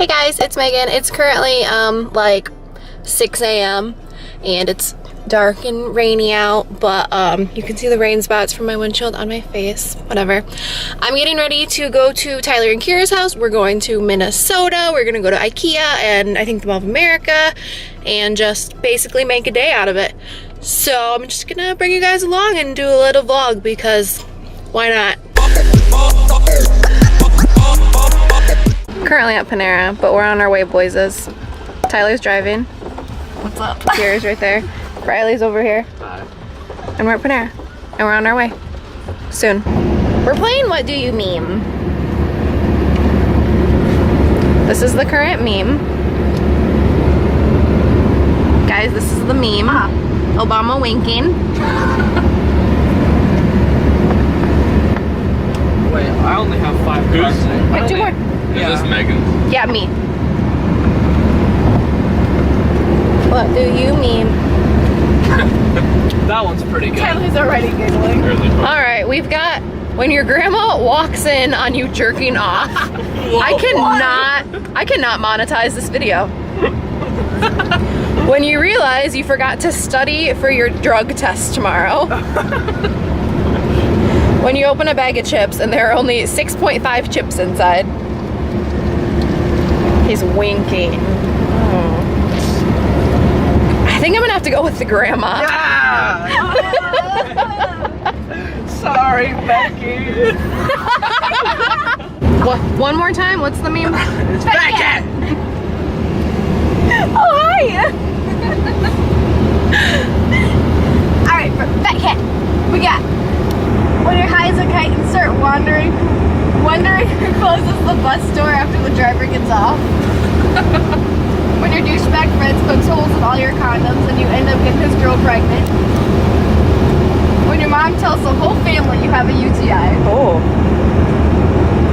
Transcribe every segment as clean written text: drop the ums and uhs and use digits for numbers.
Hey guys, it's Megan. It's currently like 6 a.m. and it's dark and rainy out, but you can see the rain spots from my windshield on my face. Whatever. I'm getting ready to go to Tyler and Kira's house. We're going to Minnesota. We're gonna go to Ikea and I think the Mall of America and just basically make a day out of it. So I'm just gonna bring you guys along and do a little vlog because why not? Currently at Panera, but we're on our way, boyses. Tyler's driving. What's up? Kira's right there. Riley's over here. Hi. And we're at Panera. And we're on our way. Soon. We're playing What Do You Meme? This is the current meme. Guys, this is the meme. Obama winking. Wait, I only have 5 cards. Wait, 2 more. Is this Megan? Yeah, me. What do you meme? That one's pretty good. Tyler's already giggling. Alright, we've got when your grandma walks in on you jerking off. I cannot monetize this video. When you realize you forgot to study for your drug test tomorrow. When you open a bag of chips and there are only 6.5 chips inside. He's winking. Oh. I think I'm gonna have to go with the grandma. Yeah! Sorry, Becky. What? One more time? What's the meme? It's Becky! Oh, hi! Alright, for Fat Cat, we got when you're high as a kite and start wondering who closes the bus door after the driver gets off. When your douchebag friends pokes holes in all your condoms and you end up getting his girl pregnant. When your mom tells the whole family you have a UTI. Oh.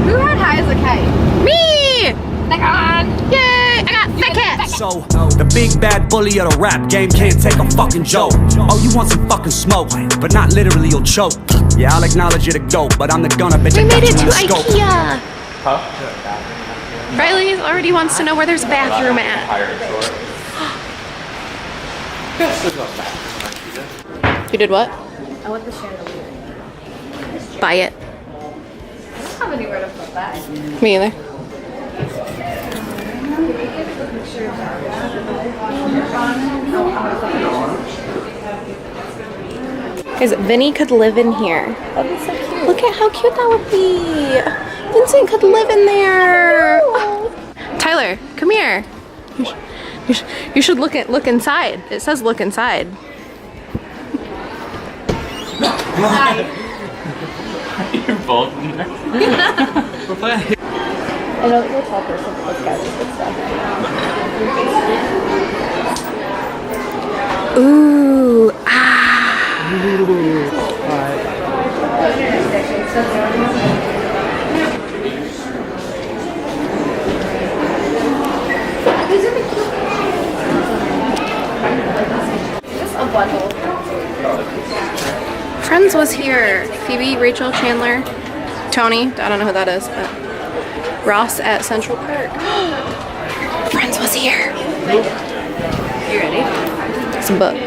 Who had high as a kite? Me! Megan! Yay! I got Fat Cat! So, the big bad bully of the rap game can't take a fucking joke. Oh, you want some fucking smoke, but not literally, you'll choke. Yeah, I'll acknowledge you're the dope, but I'm the gunner, bitch. We made it to IKEA. Huh? Riley already wants to know where there's a bathroom at. You did what? I want the chandelier. Buy it. I don't have anywhere to put that. Me either. Guys, Vinny could live in here. That'd be so cute. Look at how cute that would be. Vincent could live in there. Tyler, come here. You should look inside. It says look inside. Hi. You're both in there. We're playing. I know that you're a tall person, but this guy's good stuff. Ooh, ah. Just a bundle. Friends was here. Phoebe, Rachel, Chandler, Tony. I don't know who that is, but Ross at Central Park. Friends was here. You ready? It's a book.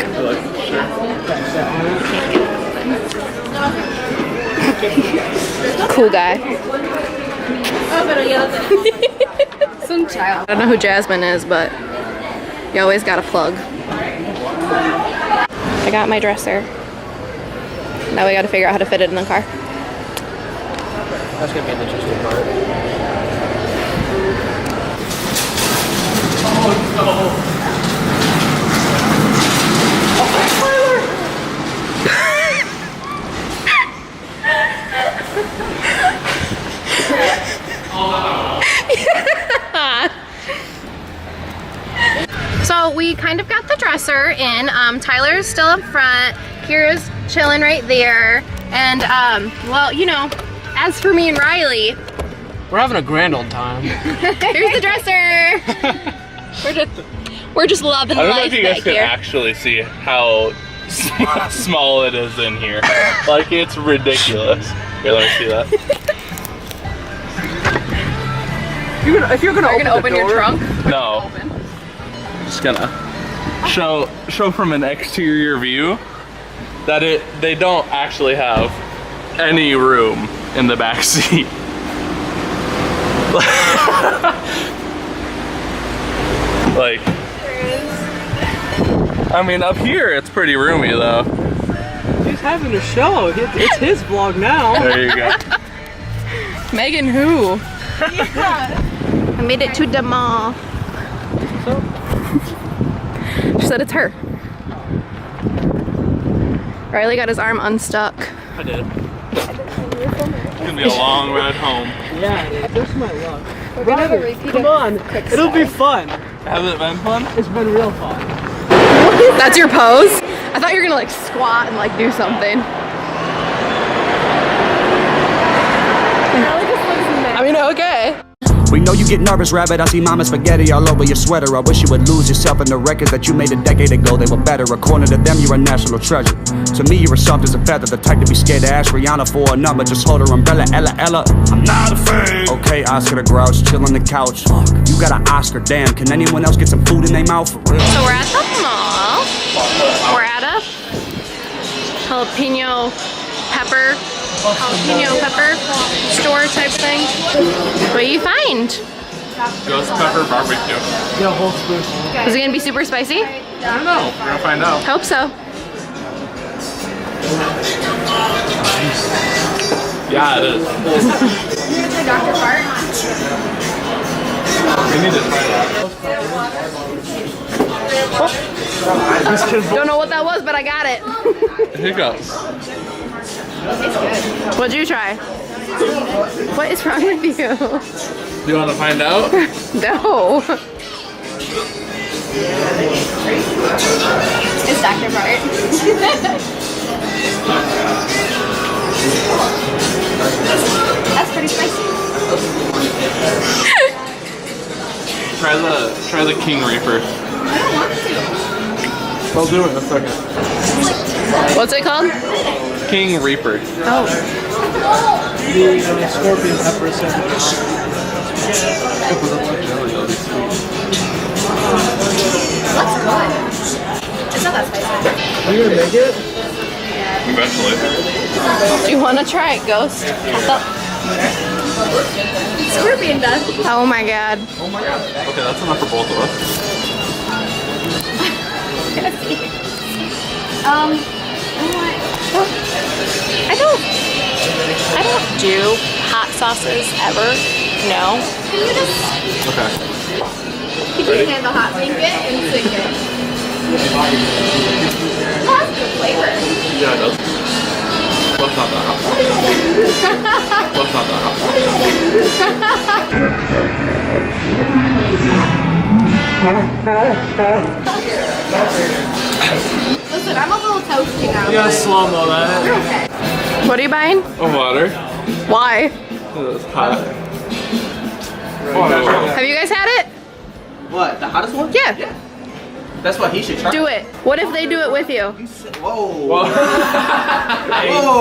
Cool guy. Some child. I don't know who Jasmine is, but you always got a plug. I got my dresser. Now we got to figure out how to fit it in the car. That's gonna be an interesting part. So we kind of got the dresser in. Tyler's still up front. Kira's chilling right there. And well, you know, as for me and Riley, We're having a grand old time. here's the dresser. We're just loving I don't know life if you guys back can here. actually see how small it is in here. Like, it's ridiculous. Here, let me see that. If you're gonna open your trunk? No. Just gonna show from an exterior view that they don't actually have any room in the back seat. Like, I mean, up here it's pretty roomy though. He's having a show. It's his vlog now. There you go. Megan who? I made it to the mall. She said it's her. Riley got his arm unstuck. I did. It's gonna be a long ride home. Yeah, just my luck. Come on, it'll be fun. Has it been fun? It's been real fun. That's your pose? I thought you were gonna like squat and like do something. I mean, okay. We know you get nervous, rabbit. I see mama spaghetti all over your sweater. I wish you would lose yourself in the records that you made a decade ago. They were better. According to them, you're a national treasure. To me, you're as soft as a feather. The type to be scared to ask Rihanna for a number. Just hold her umbrella, Ella. I'm not a fan. Okay, Oscar the Grouch, chill on the couch. You got an Oscar, damn. Can anyone else get some food in their mouth? For real? So we're at the mall. We're at a jalapeno pepper store type thing. What do you find? Ghost pepper barbecue. Yeah, whole spoon. Is it gonna be super spicy? I don't know. We're gonna find out. Hope so. Yeah, it is. You gonna say Dr. Fart? We need to try that. Don't know what that was, but I got it. Hiccups. What'd you try? What is wrong with you? Do you want to find out? No. It's Dr. Fart. That's pretty spicy. Try the King Reaper. I don't want to. I'll do it in a second. What's it called? King Reaper. Oh. The scorpion pepper sandwich. Looks good. It's not that spicy. Are you gonna make it? Eventually. Do you want to try it, Ghost? Scorpion does. Oh my god. Okay, that's enough for both of us. I don't do hot sauces ever. No. Can you just Okay. Can you handle hot sink it and sink it? It has good flavor. Yeah, it does. What's not that hot? What's not that Listen, I'm a little toasty now. You gotta slow-mo that. You're okay. What are you buying? Water. Why? It's hot. Have you guys had it? What? The hottest one? Yeah. That's what he should try. Do it. What if they do it with you? Whoa.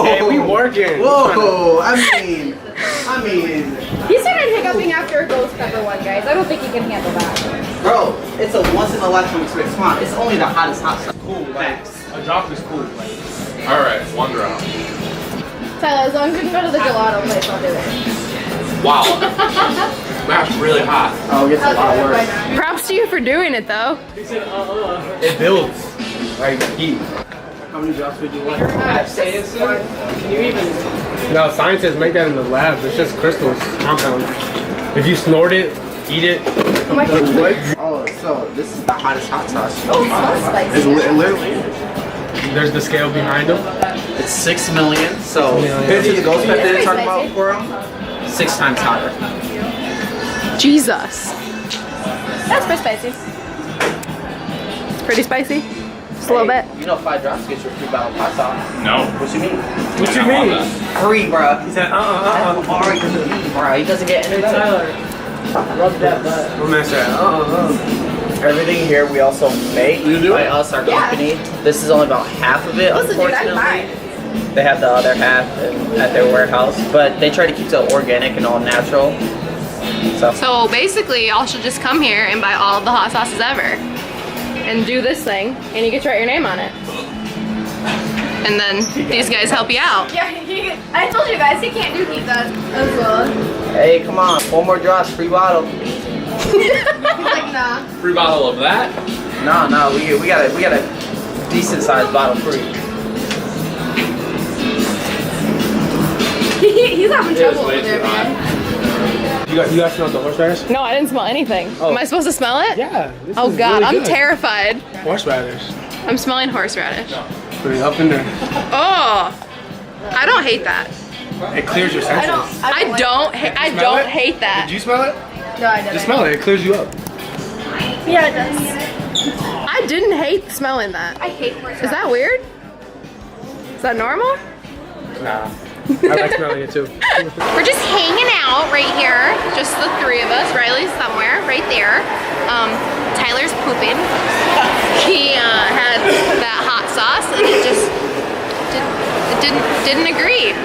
Hey, we working. Whoa. I mean. He started hiccuping after a ghost pepper one, guys. I don't think he can handle that. Bro, it's a once in a lifetime experience. Come on, it's only the hottest hot stuff. Cool, thanks. A drop is cool. Alright, one drop. Tyler, as long as you can go to the gelato place, I'll do it. Wow. That's really hot. Oh, it gets a lot worse. Props to you for doing it though. It builds. Like heat. How many drops would you want? Can you even? No, scientists make that in the lab. It's just crystals, compound. If you snort it, eat it. Oh, so this is the hottest hot sauce. Oh, it smells spicy. It's literally. There's the scale behind them. It's 6 million. So compared to the ghost pepper they talk about for them, 6 times hotter. Jesus. That's pretty spicy. It's pretty spicy. Just a little bit. You know 5 drops gets you a free bottle of hot sauce. No. What you mean? What you mean? Free, bro. He said, That's alright because of me, bro. He doesn't get any Tyler, rub that butt. What man said? Everything here we also make by us, our company. This is only about half of it, Listen, dude, I'm unfortunately. They have the other half at their warehouse, but they try to keep it organic and all natural. So basically, y'all should just come here and buy all of the hot sauces ever. And do this thing, and you get to write your name on it. And then these guys help you out. Yeah, I told you guys, he can't do heat as well. Hey, come on, 4 more drops, free bottle. Like, nah. Free bottle of that? No, we got a decent sized bottle free. He's having trouble over there, man. You guys smell the horseradish? No, I didn't smell anything. Oh. Am I supposed to smell it? Yeah. This Oh is God, really I'm good. terrified. Horseradish. I'm smelling horseradish. Put it up in there. Oh, I don't hate that. It clears your senses. I don't Smell it? hate that. Did you smell it? No, I didn't. Just smell it. It clears you up. Yeah, it does. I didn't hate smelling that. I hate horse. Is that weird? Is that normal? Nah. I like smelling it too. We're just hanging out right here, just the three of us. Riley's somewhere right there. Tyler's pooping. He had that hot sauce and it just didn't agree.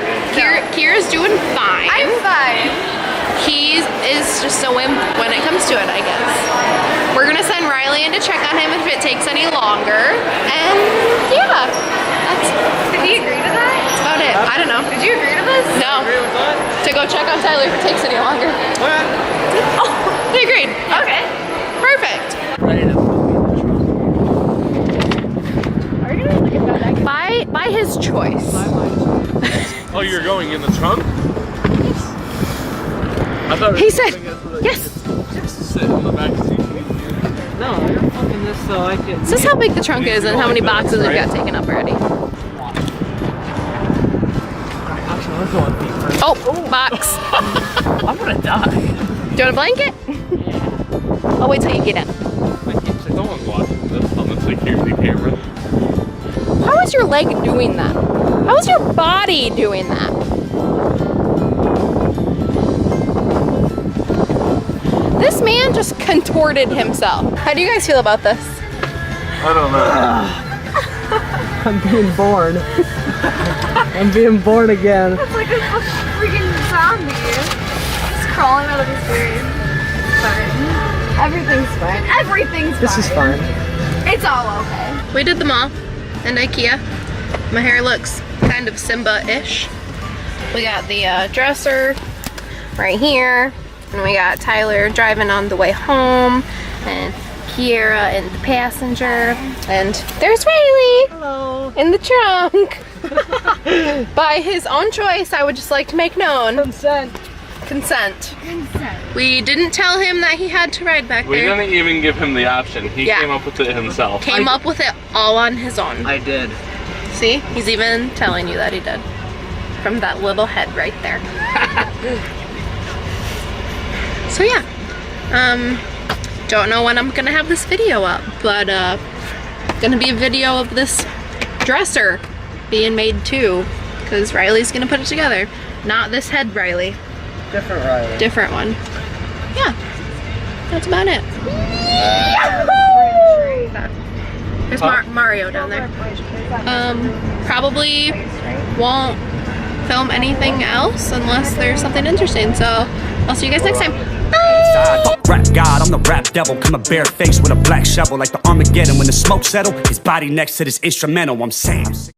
Kira's doing fine. I'm fine. He is just a wimp when it comes to it, I guess. We're gonna send Riley in to check on him if it takes any longer. And yeah, Did he agree to that? that's about it. I don't know. Did you agree to this? No. To go check on Tyler if it takes any longer. Oh, he agreed. Okay. Perfect. Are you gonna look at that? By his choice. Oh, you're going in the trunk? I thought He said, yes. sit in the back seat. No, you're fucking this so I can. Is this how big the trunk is and how many boxes we've got taken up already? Actually, let's go on feet first. Oh, box. I'm gonna die. Do you want a blanket? I'll wait till you get in. No one's watching this on the security camera. How is your leg doing that? How is your body doing that? This man just contorted himself. How do you guys feel about this? I don't know. I'm being born. I'm being born again. It's like a freaking zombie. Just crawling out of his grave. Fine. Everything's fine. Everything's fine. This is fine. It's all okay. We did the mall and IKEA. My hair looks kind of Simba-ish. We got the dresser right here. And we got Tyler driving on the way home. And Kiera in the passenger. And there's Riley. Hello. In the trunk. By his own choice, I would just like to make known. Consent. Consent. We didn't tell him that he had to ride back We there. didn't even give him the option. He Yeah. came up with it himself. Came up with it all on his own. I did. See? He's even telling you that he did. From that little head right there. So yeah. Don't know when I'm gonna have this video up, but gonna be a video of this dresser being made too, because Riley's gonna put it together. Not this head Riley. Different Riley. Different one. Yeah. That's about it. There's Mario down there. Probably won't film anything else unless there's something interesting. So I'll see you guys next time. Bye. Rap God, I'm the rap devil. Coming barefaced with a black shovel, like the Armageddon. When the smoke settle, his body next to this instrumental. I'm saying.